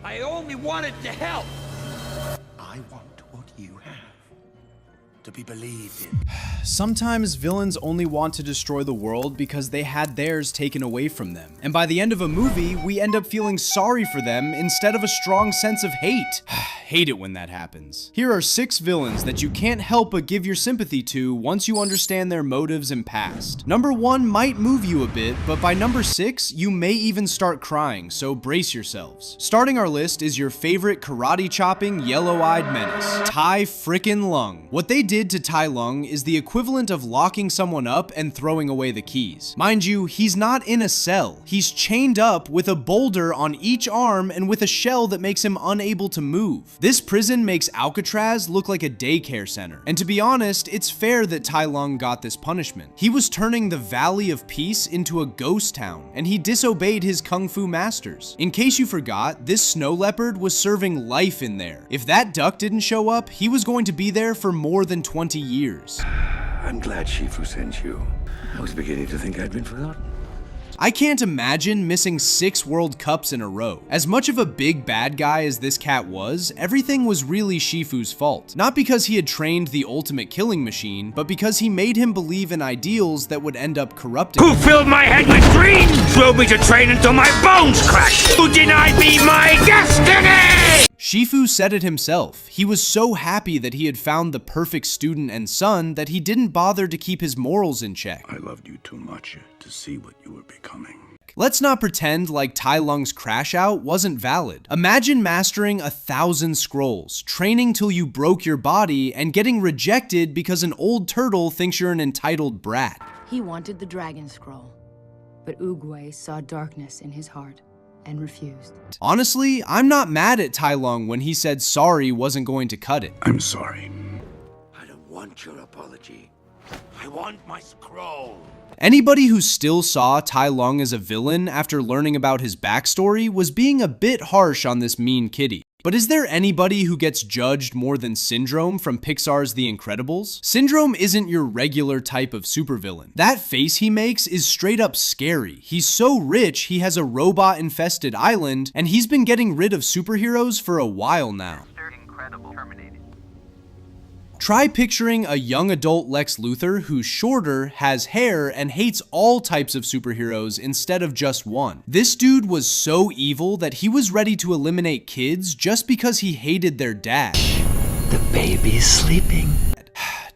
I only wanted to help. I want what you have. To be believed in. Sometimes villains only want to destroy the world because they had theirs taken away from them. And by the end of a movie, we end up feeling sorry for them instead of a strong sense of hate. Hate it when that happens. Here are 6 villains that you can't help but give your sympathy to once you understand their motives and past. Number 1 might move you a bit, but by number 6, you may even start crying, so brace yourselves. Starting our list is your favorite karate-chopping, yellow-eyed menace, Tai frickin' Lung. What they did to Tai Lung is the equivalent of locking someone up and throwing away the keys. Mind you, he's not in a cell. He's chained up with a boulder on each arm and with a shell that makes him unable to move. This prison makes Alcatraz look like a daycare center. And to be honest, it's fair that Tai Lung got this punishment. He was turning the Valley of Peace into a ghost town, and he disobeyed his kung fu masters. In case you forgot, this snow leopard was serving life in there. If that duck didn't show up, he was going to be there for more than 20 years. I'm glad Shifu sent you. I was beginning to think I'd been forgotten. I can't imagine missing 6 World Cups in a row. As much of a big bad guy as this cat was, everything was really Shifu's fault. Not because he had trained the ultimate killing machine, but because he made him believe in ideals that would end up corrupting him. Who filled my head with dreams? Drove me to train until my bones cracked. Who denied me my destiny? Shifu said it himself. He was so happy that he had found the perfect student and son that he didn't bother to keep his morals in check. I loved you too much to see what you were becoming. Let's not pretend like Tai Lung's crash out wasn't valid. Imagine mastering 1,000 scrolls, training till you broke your body, and getting rejected because an old turtle thinks you're an entitled brat. He wanted the dragon scroll, but Oogway saw darkness in his heart and refused. Honestly, I'm not mad at Tai Lung when he said sorry wasn't going to cut it. I'm sorry. I don't want your apology. I want my scroll. Anybody who still saw Tai Lung as a villain after learning about his backstory was being a bit harsh on this mean kitty. But is there anybody who gets judged more than Syndrome from Pixar's The Incredibles? Syndrome isn't your regular type of supervillain. That face he makes is straight up scary. He's so rich, he has a robot-infested island, and he's been getting rid of superheroes for a while now. Try picturing a young adult Lex Luthor who's shorter, has hair, and hates all types of superheroes instead of just one. This dude was so evil that he was ready to eliminate kids just because he hated their dad. The baby's sleeping.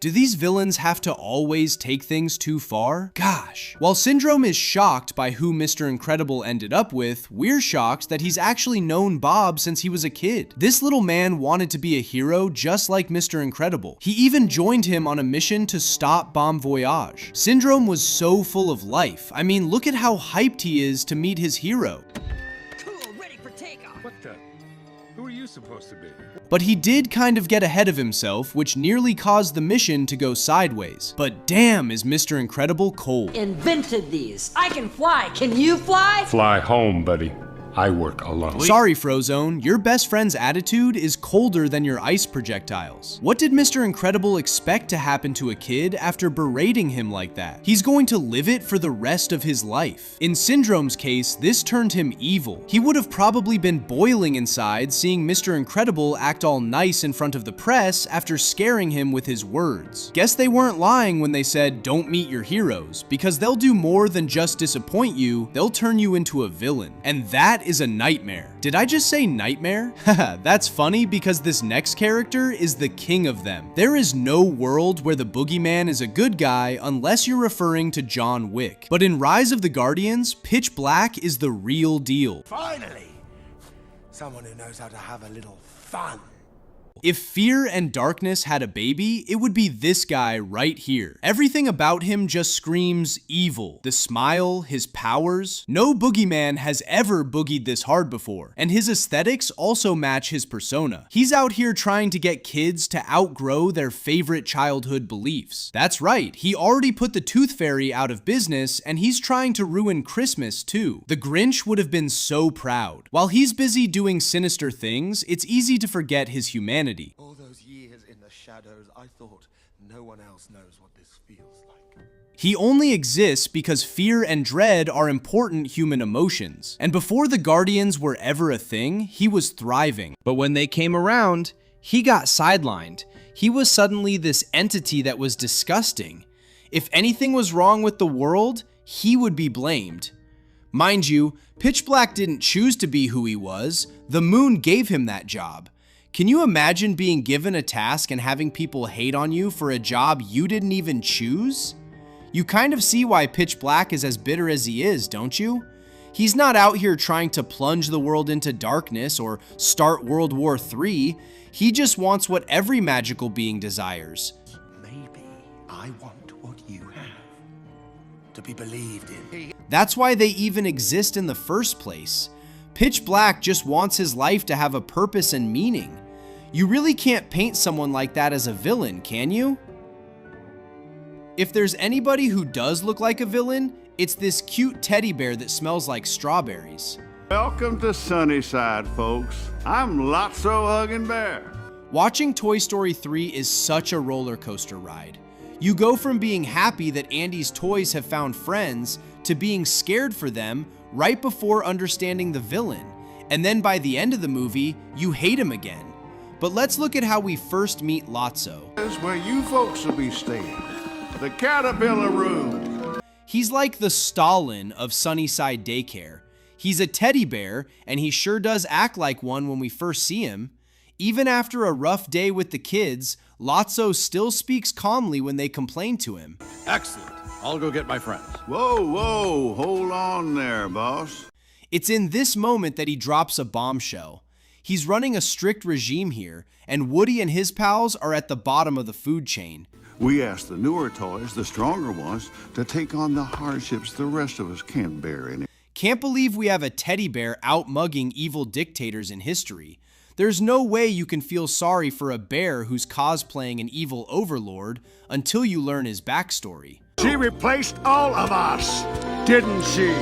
Do these villains have to always take things too far? Gosh. While Syndrome is shocked by who Mr. Incredible ended up with, we're shocked that he's actually known Bob since he was a kid. This little man wanted to be a hero just like Mr. Incredible. He even joined him on a mission to stop Bon Voyage. Syndrome was so full of life. I mean, look at how hyped he is to meet his hero. Cool, ready for takeoff. What the? Who are you supposed to be? But he did kind of get ahead of himself, which nearly caused the mission to go sideways. But damn, is Mr. Incredible cold. Invented these. I can fly. Can you fly? Fly home, buddy. I work alone. Sorry, Frozone, your best friend's attitude is colder than your ice projectiles. What did Mr. Incredible expect to happen to a kid after berating him like that? He's going to live it for the rest of his life. In Syndrome's case, this turned him evil. He would have probably been boiling inside seeing Mr. Incredible act all nice in front of the press after scaring him with his words. Guess they weren't lying when they said don't meet your heroes, because they'll do more than just disappoint you, they'll turn you into a villain. And that is a nightmare. Did I just say nightmare? Haha, that's funny because this next character is the king of them. There is no world where the boogeyman is a good guy unless you're referring to John Wick. But in Rise of the Guardians, Pitch Black is the real deal. Finally! Someone who knows how to have a little fun. If Fear and Darkness had a baby, it would be this guy right here. Everything about him just screams evil. The smile, his powers. No boogeyman has ever boogied this hard before, and his aesthetics also match his persona. He's out here trying to get kids to outgrow their favorite childhood beliefs. That's right, he already put the Tooth Fairy out of business, and he's trying to ruin Christmas too. The Grinch would have been so proud. While he's busy doing sinister things, it's easy to forget his humanity. All those years in the shadows, I thought no one else knows what this feels like. He only exists because fear and dread are important human emotions. And before the Guardians were ever a thing, he was thriving. But when they came around, he got sidelined. He was suddenly this entity that was disgusting. If anything was wrong with the world, he would be blamed. Mind you, Pitch Black didn't choose to be who he was. The moon gave him that job. Can you imagine being given a task and having people hate on you for a job you didn't even choose? You kind of see why Pitch Black is as bitter as he is, don't you? He's not out here trying to plunge the world into darkness or start World War III. He just wants what every magical being desires. Maybe I want what you have. To be believed in. That's why they even exist in the first place. Pitch Black just wants his life to have a purpose and meaning. You really can't paint someone like that as a villain, can you? If there's anybody who does look like a villain, it's this cute teddy bear that smells like strawberries. Welcome to Sunnyside, folks. I'm Lotso Huggin' Bear. Watching Toy Story 3 is such a roller coaster ride. You go from being happy that Andy's toys have found friends to being scared for them right before understanding the villain. And then by the end of the movie, you hate him again. But let's look at how we first meet Lotso. This is where you folks will be staying. The Caterpillar Room. He's like the Stalin of Sunnyside Daycare. He's a teddy bear, and he sure does act like one when we first see him. Even after a rough day with the kids, Lotso still speaks calmly when they complain to him. Excellent. I'll go get my friends. Whoa, hold on there, boss. It's in this moment that he drops a bombshell. He's running a strict regime here, and Woody and his pals are at the bottom of the food chain. We asked the newer toys, the stronger ones, to take on the hardships the rest of us can't bear any. Can't believe we have a teddy bear out-mugging evil dictators in history. There's no way you can feel sorry for a bear who's cosplaying an evil overlord until you learn his backstory. She replaced all of us, didn't she?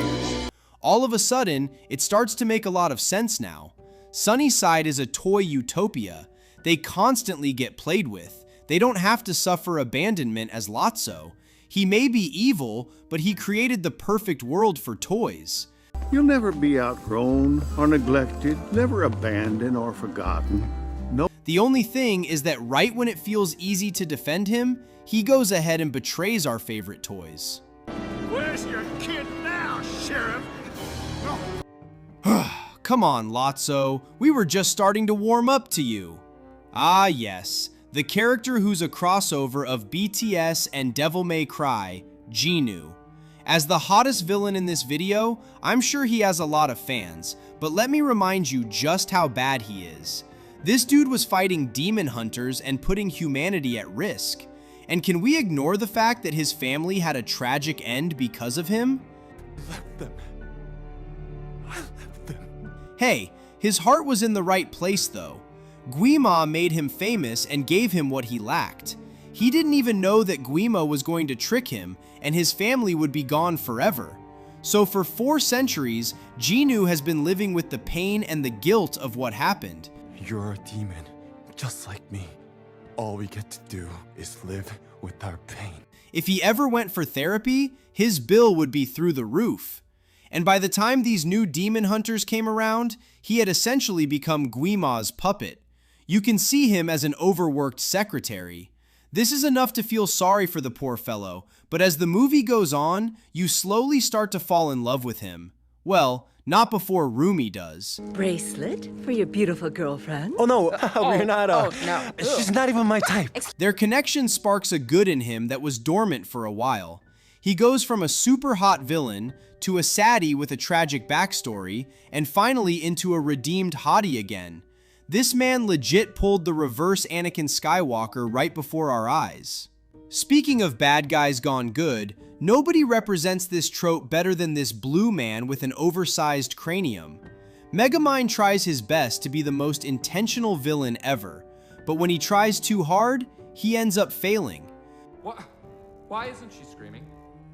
All of a sudden, it starts to make a lot of sense now. Sunnyside is a toy utopia. They constantly get played with. They don't have to suffer abandonment as Lotso. He may be evil, but he created the perfect world for toys. You'll never be outgrown or neglected, never abandoned or forgotten. No. The only thing is that right when it feels easy to defend him, he goes ahead and betrays our favorite toys. Where's your kid now, Sheriff? Come on, Lotso. We were just starting to warm up to you. Ah, yes. The character who's a crossover of BTS and Devil May Cry, Jinu. As the hottest villain in this video, I'm sure he has a lot of fans, but let me remind you just how bad he is. This dude was fighting demon hunters and putting humanity at risk. And can we ignore the fact that his family had a tragic end because of him? Hey, his heart was in the right place though. Guima made him famous and gave him what he lacked. He didn't even know that Guima was going to trick him and his family would be gone forever. So for 4 centuries, Jinu has been living with the pain and the guilt of what happened. You're a demon, just like me. All we get to do is live with our pain. If he ever went for therapy, his bill would be through the roof. And by the time these new demon hunters came around, he had essentially become Guima's puppet. You can see him as an overworked secretary. This is enough to feel sorry for the poor fellow, but as the movie goes on, you slowly start to fall in love with him. Well, not before Rumi does. Bracelet for your beautiful girlfriend? Oh no, we're not, no. she's not even my type. Their connection sparks a good in him that was dormant for a while. He goes from a super hot villain to a saddie with a tragic backstory, and finally into a redeemed hottie again. This man legit pulled the reverse Anakin Skywalker right before our eyes. Speaking of bad guys gone good, nobody represents this trope better than this blue man with an oversized cranium. Megamind tries his best to be the most intentional villain ever, but when he tries too hard, he ends up failing. What? Why isn't she screaming?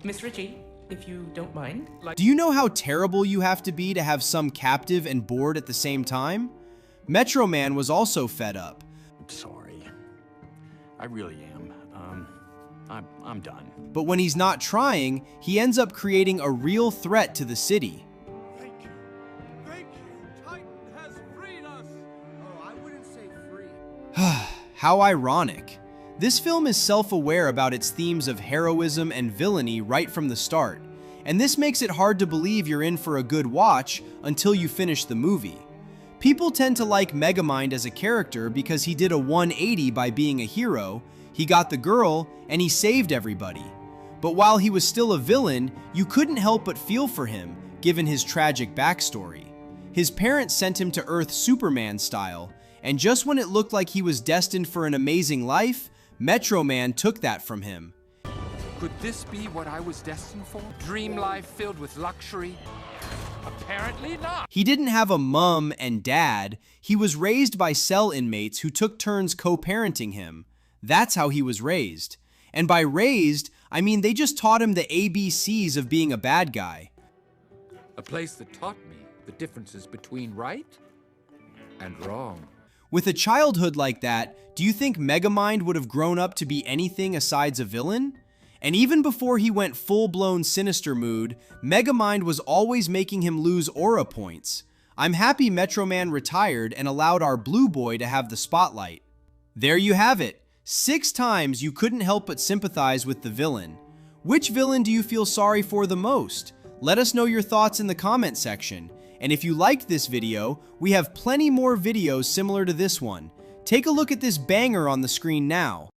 Miss Ritchie, if you don't mind. Do you know how terrible you have to be to have some captive and bored at the same time? Metro Man was also fed up. I'm sorry. I really am. I'm done. But when he's not trying, he ends up creating a real threat to the city. Thank you. Thank you. Titan has freed us. Oh, I wouldn't say free. How ironic. This film is self-aware about its themes of heroism and villainy right from the start, and this makes it hard to believe you're in for a good watch until you finish the movie. People tend to like Megamind as a character because he did a 180 by being a hero, he got the girl, and he saved everybody. But while he was still a villain, you couldn't help but feel for him, given his tragic backstory. His parents sent him to Earth Superman style, and just when it looked like he was destined for an amazing life, Metro Man took that from him. Could this be what I was destined for? Dream life filled with luxury? Apparently not. He didn't have a mom and dad. He was raised by cell inmates who took turns co-parenting him. That's how he was raised. And by raised, I mean they just taught him the ABCs of being a bad guy. A place that taught me the differences between right and wrong. With a childhood like that, do you think Megamind would have grown up to be anything asides a villain? And even before he went full-blown sinister mood, Megamind was always making him lose aura points. I'm happy Metro Man retired and allowed our blue boy to have the spotlight. There you have it. 6 times you couldn't help but sympathize with the villain. Which villain do you feel sorry for the most? Let us know your thoughts in the comment section. And if you liked this video, we have plenty more videos similar to this one. Take a look at this banger on the screen now.